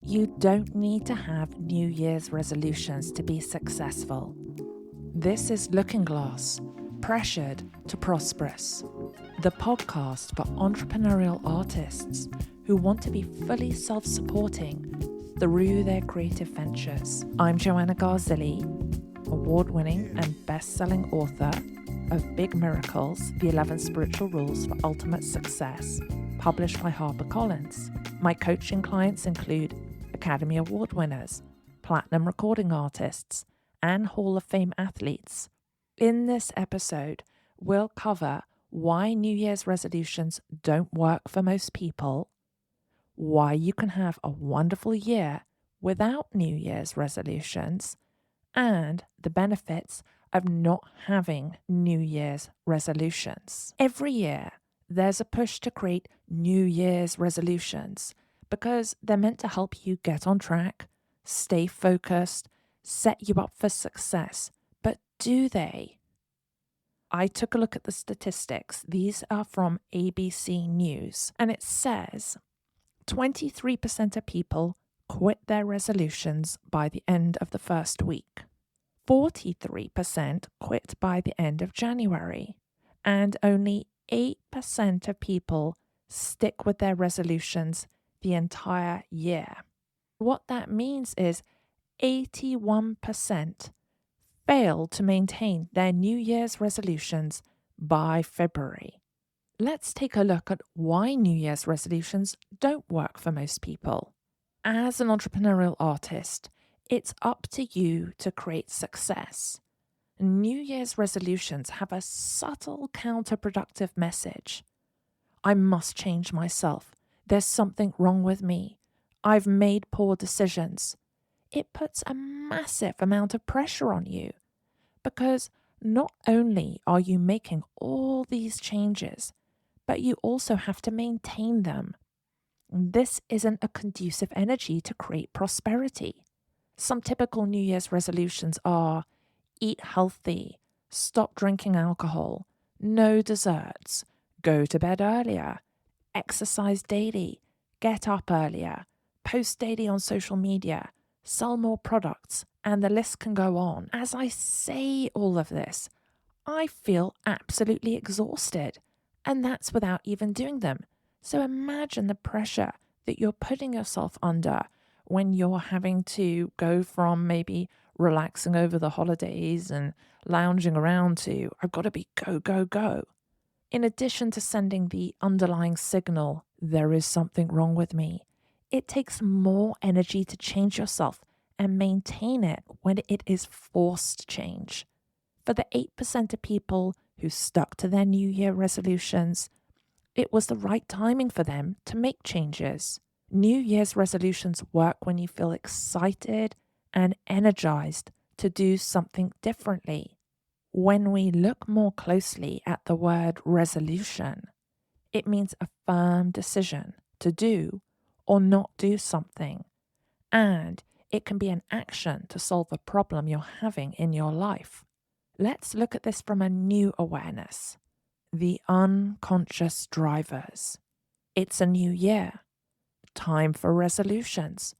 You don't need to have New Year's resolutions to be successful. This is Looking Glass, Pressured to Prosperous, the podcast for entrepreneurial artists who want to be fully self-supporting through their creative ventures. I'm Joanna Garzilli, award-winning and best-selling author of Big Miracles, The 11 Spiritual Rules for Ultimate Success, published by HarperCollins. My coaching clients include Academy Award winners, platinum recording artists, and Hall of Fame athletes. In this episode, we'll cover why New Year's resolutions don't work for most people, why you can have a wonderful year without New Year's resolutions, and the benefits of not having New Year's resolutions. Every year, there's a push to create New Year's resolutions because they're meant to help you get on track, stay focused, set you up for success. But do they? I took a look at the statistics. These are from ABC News, and it says 23% of people quit their resolutions by the end of the first week. 43% quit by the end of January, and only 8% of people stick with their resolutions the entire year. What that means is 81% fail to maintain their New Year's resolutions by February. Let's take a look at why New Year's resolutions don't work for most people. As an entrepreneurial artist, it's up to you to create success. New Year's resolutions have a subtle counterproductive message. I must change myself. There's something wrong with me. I've made poor decisions. It puts a massive amount of pressure on you because not only are you making all these changes, but you also have to maintain them. This isn't a conducive energy to create prosperity. Some typical New Year's resolutions are eat healthy, stop drinking alcohol, no desserts, go to bed earlier, exercise daily, get up earlier, post daily on social media, sell more products, and the list can go on. As I say all of this, I feel absolutely exhausted, and that's without even doing them. So imagine the pressure that you're putting yourself under when you're having to go from maybe relaxing over the holidays and lounging around to, I've got to be go, go, go. In addition to sending the underlying signal, there is something wrong with me, it takes more energy to change yourself and maintain it when it is forced change. For the 8% of people who stuck to their New Year resolutions, it was the right timing for them to make changes. New Year's resolutions work when you feel excited and energized to do something differently. When we look more closely at the word resolution, it means a firm decision to do or not do something, and it can be an action to solve a problem you're having in your life. Let's look at this from a new awareness. The unconscious drivers. It's a new year. Time for resolutions.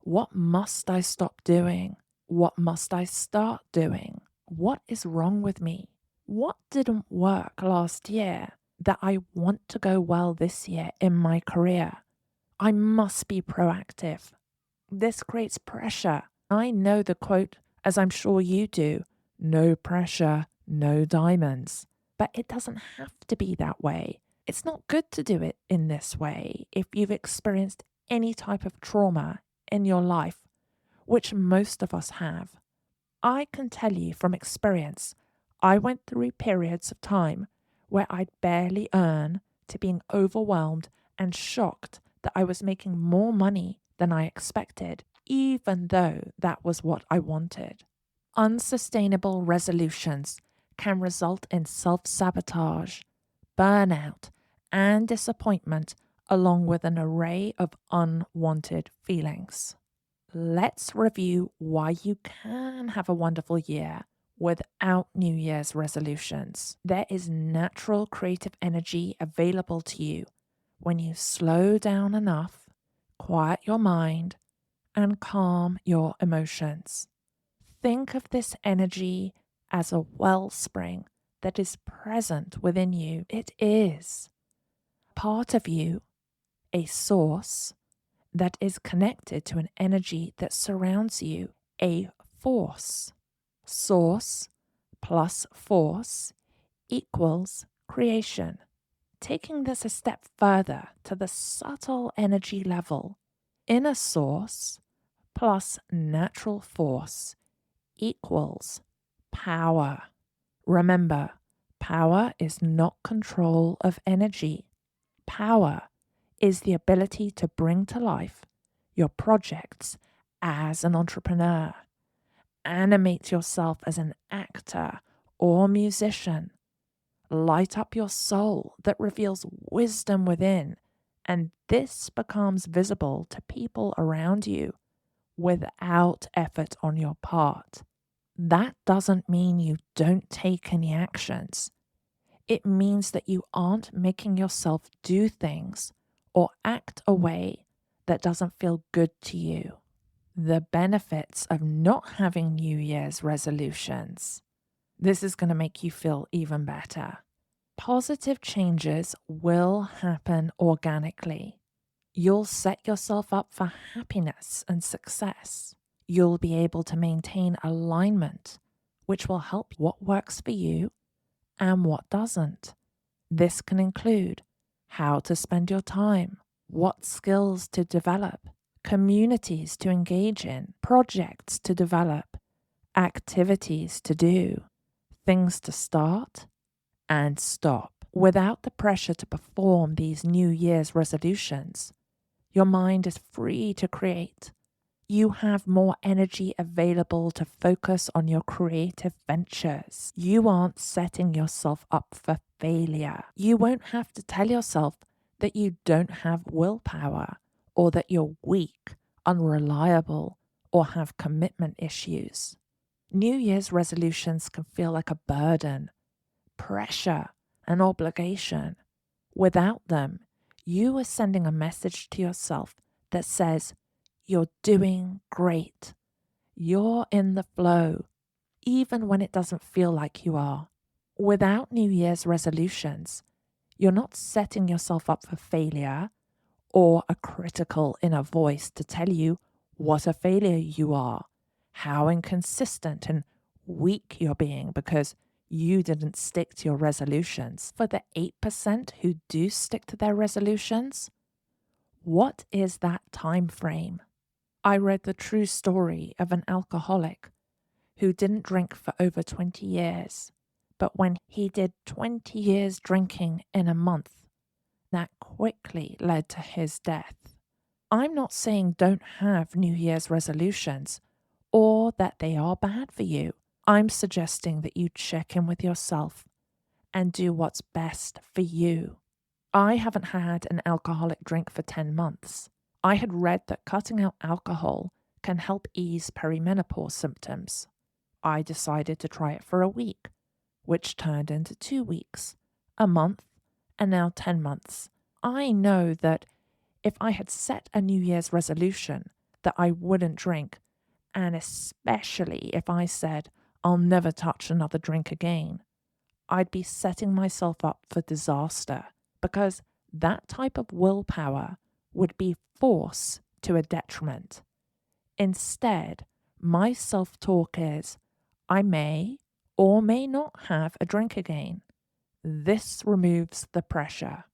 What must I stop doing? What must I start doing? What is wrong with me? What didn't work last year that I want to go well this year in my career? I must be proactive. This creates pressure. I know the quote, as I'm sure you do, no pressure, no diamonds. But it doesn't have to be that way. It's not good to do it in this way if you've experienced any type of trauma in your life, which most of us have. I can tell you from experience, I went through periods of time where I'd barely earn to being overwhelmed and shocked that I was making more money than I expected, even though that was what I wanted. Unsustainable resolutions can result in self-sabotage, burnout, and disappointment, along with an array of unwanted feelings. Let's review why you can have a wonderful year without New Year's resolutions. There is natural creative energy available to you when you slow down enough, quiet your mind, and calm your emotions. Think of this energy as a wellspring that is present within you. It is part of you, a source that is connected to an energy that surrounds you, a force. Source plus force equals creation. Taking this a step further to the subtle energy level, inner source plus natural force equals power. Remember, power is not control of energy. Power is the ability to bring to life your projects as an entrepreneur. Animate yourself as an actor or musician. Light up your soul that reveals wisdom within, and this becomes visible to people around you without effort on your part. That doesn't mean you don't take any actions. It means that you aren't making yourself do things or act a way that doesn't feel good to you. The benefits of not having New Year's resolutions. This is going to make you feel even better. Positive changes will happen organically. You'll set yourself up for happiness and success. You'll be able to maintain alignment, which will help what works for you and what doesn't. This can include how to spend your time, what skills to develop, communities to engage in, projects to develop, activities to do, things to start and stop. Without the pressure to perform these New Year's resolutions, your mind is free to create. You have more energy available to focus on your creative ventures. You aren't setting yourself up for failure. You won't have to tell yourself that you don't have willpower or that you're weak, unreliable, or have commitment issues. New Year's resolutions can feel like a burden, pressure, an obligation. Without them, you are sending a message to yourself that says, you're doing great. You're in the flow, even when it doesn't feel like you are. Without New Year's resolutions, you're not setting yourself up for failure or a critical inner voice to tell you what a failure you are, how inconsistent and weak you're being because you didn't stick to your resolutions. For the 8% who do stick to their resolutions, what is that time frame? I read the true story of an alcoholic who didn't drink for over 20 years, but when he did 20 years drinking in a month, that quickly led to his death. I'm not saying don't have New Year's resolutions or that they are bad for you. I'm suggesting that you check in with yourself and do what's best for you. I haven't had an alcoholic drink for 10 months. I had read that cutting out alcohol can help ease perimenopause symptoms. I decided to try it for a week, which turned into 2 weeks, a month, and now 10 months. I know that if I had set a New Year's resolution that I wouldn't drink, and especially if I said, I'll never touch another drink again, I'd be setting myself up for disaster because that type of willpower would be force to a detriment. Instead, my self-talk is, I may or may not have a drink again. This removes the pressure.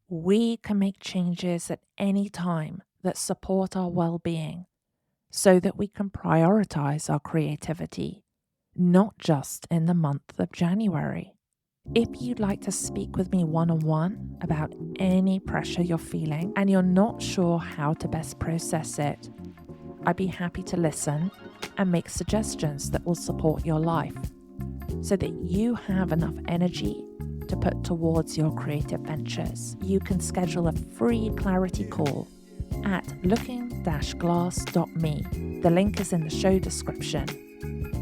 We can make changes at any time that support our well-being so that we can prioritize our creativity, not just in the month of January. If you'd like to speak with me one-on-one about any pressure you're feeling and you're not sure how to best process it, I'd be happy to listen and make suggestions that will support your life so that you have enough energy to put towards your creative ventures. You can schedule a free clarity call at looking-glass.me. The link is in the show description.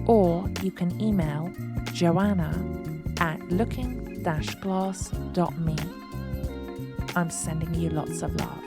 Or you can email joanna@looking-glass.me. I'm sending you lots of love.